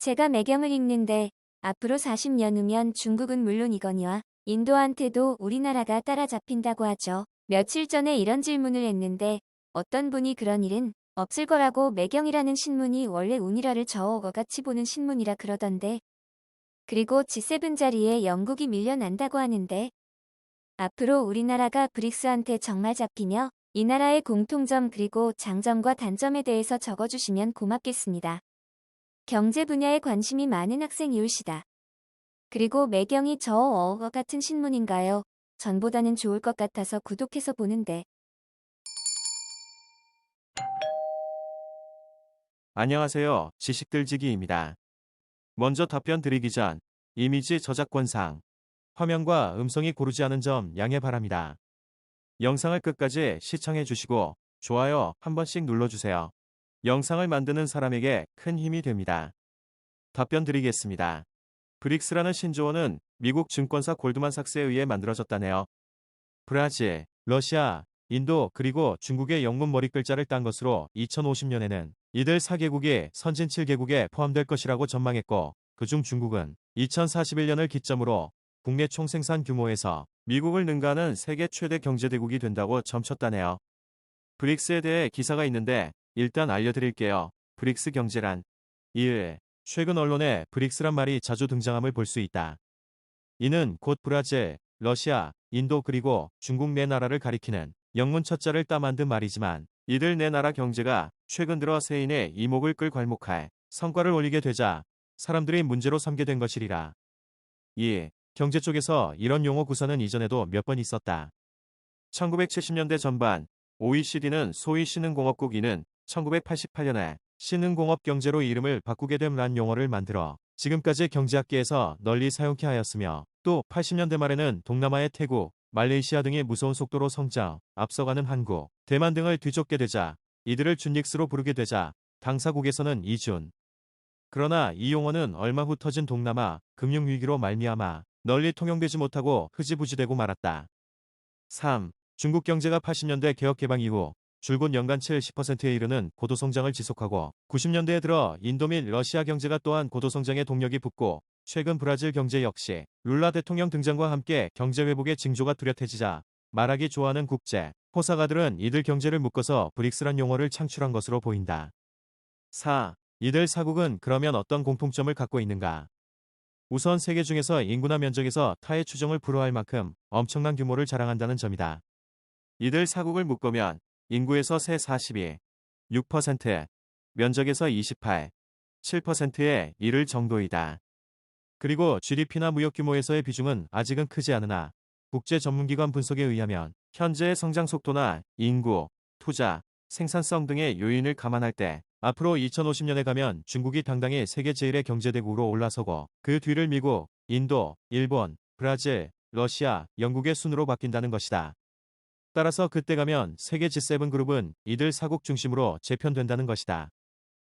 제가 매경을 읽는데 앞으로 40년 후면 중국은 물론이거니와 인도한테도 우리나라가 따라잡힌다고 하죠. 며칠 전에 이런 질문을 했는데 어떤 분이 그런 일은 없을 거라고 매경이라는 신문이 원래 운이라를 저어같이 보는 신문이라 그러던데. 그리고 G7 자리에 영국이 밀려난다고 하는데 앞으로 우리나라가 브릭스한테 정말 잡히며 이 나라의 공통점 그리고 장점과 단점에 대해서 적어주시면 고맙겠습니다. 경제 분야에 관심이 많은 학생이올시다. 그리고 매경이 저어 같은 신문인가요? 전보다는 좋을 것 같아서 구독해서 보는데. 안녕하세요. 지식들지기입니다. 먼저 답변 드리기 전 이미지 저작권상 화면과 음성이 고르지 않은 점 양해 바랍니다. 영상을 끝까지 시청해 주시고 좋아요 한 번씩 눌러주세요. 영상을 만드는 사람에게 큰 힘이 됩니다. 답변 드리겠습니다. 브릭스라는 신조어는 미국 증권사 골드만삭스에 의해 만들어졌다네요. 브라질, 러시아, 인도 그리고 중국의 영문 머리글자를 딴 것으로 2050년에는 이들 4개국이 선진 7개국에 포함될 것이라고 전망했고 그중 중국은 2041년을 기점으로 국내 총생산 규모에서 미국을 능가하는 세계 최대 경제대국이 된다고 점쳤다네요. 브릭스에 대해 기사가 있는데 일단 알려드릴게요. 브릭스 경제란 1. 최근 언론에 브릭스란 말이 자주 등장함을 볼 수 있다. 이는 곧 브라질, 러시아, 인도 그리고 중국 네 나라를 가리키는 영문 첫자를 따 만든 말이지만 이들 네 나라 경제가 최근 들어 세인의 이목을 끌 괄목할 성과를 올리게 되자 사람들이 문제로 삼게 된 것이리라. 2. 경제 쪽에서 이런 용어 구사는 이전에도 몇 번 있었다. 1970년대 전반 OECD는 소위 신흥공업국 이는 1988년에 신흥공업 경제로 이름을 바꾸게 됨란 용어를 만들어 지금까지 경제학계에서 널리 사용케 하였으며 또 80년대 말에는 동남아의 태국, 말레이시아 등이 무서운 속도로 성장, 앞서가는 한국, 대만 등을 뒤쫓게 되자 이들을 준닉스로 부르게 되자 당사국에서는 이준. 그러나 이 용어는 얼마 후 터진 동남아 금융위기로 말미암아 널리 통용되지 못하고 흐지부지되고 말았다. 3. 중국 경제가 80년대 개혁 개방 이후 줄곧 연간 70%에 이르는 고도성장을 지속하고 90년대에 들어 인도 및 러시아 경제가 또한 고도성장의 동력이 붙고 최근 브라질 경제 역시 룰라 대통령 등장과 함께 경제 회복의 징조가 뚜렷해지자 말하기 좋아하는 국제 호사가들은 이들 경제를 묶어서 브릭스란 용어를 창출한 것으로 보인다. 4. 이들 사국은 그러면 어떤 공통점을 갖고 있는가? 우선 세계 중에서 인구나 면적에서 타의 추정을 불허할 만큼 엄청난 규모를 자랑한다는 점이다. 이들 사국을 묶으면 인구에서 세 42, 6%, 면적에서 28, 7%에 이를 정도이다. 그리고 GDP나 무역 규모에서의 비중은 아직은 크지 않으나 국제 전문기관 분석에 의하면 현재의 성장 속도나 인구, 투자, 생산성 등의 요인을 감안할 때 앞으로 2050년에 가면 중국이 당당히 세계 제1의 경제대국으로 올라서고 그 뒤를 미국, 인도, 일본, 브라질, 러시아, 영국의 순으로 바뀐다는 것이다. 따라서 그때 가면 세계 G7 그룹은 이들 사국 중심으로 재편된다는 것이다.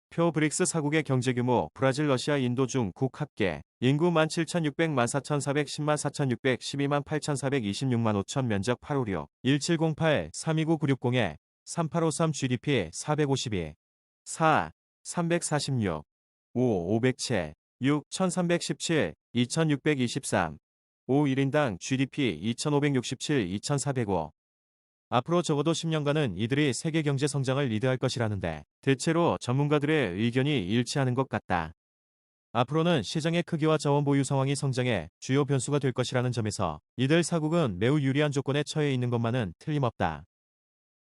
표 브릭스 사국의 경제 규모 브라질, 러시아, 인도, 중국 합계 인구 17,600, 14,410, 4,612, 8,426, 5,000 면적 856, 1708, 329960에 3853 GDP 452, 4, 346, 5, 507, 6, 1317, 2623, 5 1인당 GDP 2567, 2405. 앞으로 적어도 10년간은 이들이 세계 경제 성장을 리드할 것이라는데 대체로 전문가들의 의견이 일치하는 것 같다. 앞으로는 시장의 크기와 자원 보유 상황이 성장의 주요 변수가 될 것이라는 점에서 이들 사국은 매우 유리한 조건에 처해 있는 것만은 틀림없다.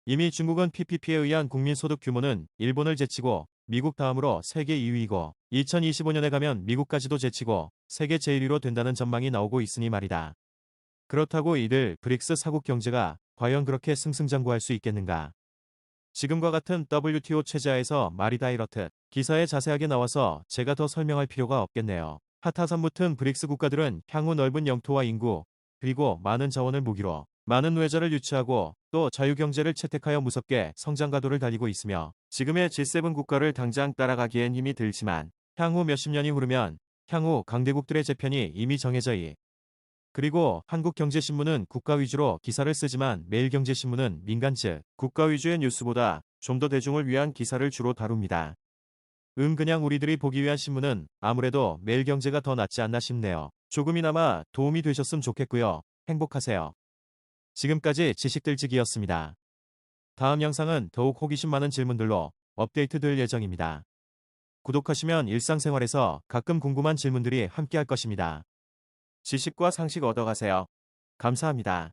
이미 중국은 PPP에 의한 국민소득 규모는 일본을 제치고 미국 다음으로 세계 2위이고 2025년에 가면 미국까지도 제치고 세계 제1위로 된다는 전망이 나오고 있으니 말이다. 그렇다고 이들 브릭스 사국 경제가 과연 그렇게 승승장구할 수 있겠는가? 지금과 같은 WTO 체제하에서 말이 다 이렇듯 기사에 자세하게 나와서 제가 더 설명할 필요가 없겠네요. 하타산 붙은 브릭스 국가들은 향후 넓은 영토와 인구, 그리고 많은 자원을 무기로 많은 외자를 유치하고 또 자유경제를 채택하여 무섭게 성장 가도를 달리고 있으며 지금의 G7 국가를 당장 따라가기엔 힘이 들지만 향후 몇십 년이 흐르면 향후 강대국들의 재편이 이미 정해져 그리고 한국경제신문은 국가 위주로 기사를 쓰지만 매일경제신문은 민간 즉 국가 위주의 뉴스보다 좀 더 대중을 위한 기사를 주로 다룹니다. 그냥 우리들이 보기 위한 신문은 아무래도 매일경제가 더 낫지 않나 싶네요. 조금이나마 도움이 되셨으면 좋겠고요. 행복하세요. 지금까지 지식들지기였습니다. 다음 영상은 더욱 호기심 많은 질문들로 업데이트될 예정입니다. 구독하시면 일상생활에서 가끔 궁금한 질문들이 함께할 것입니다. 지식과 상식 얻어가세요. 감사합니다.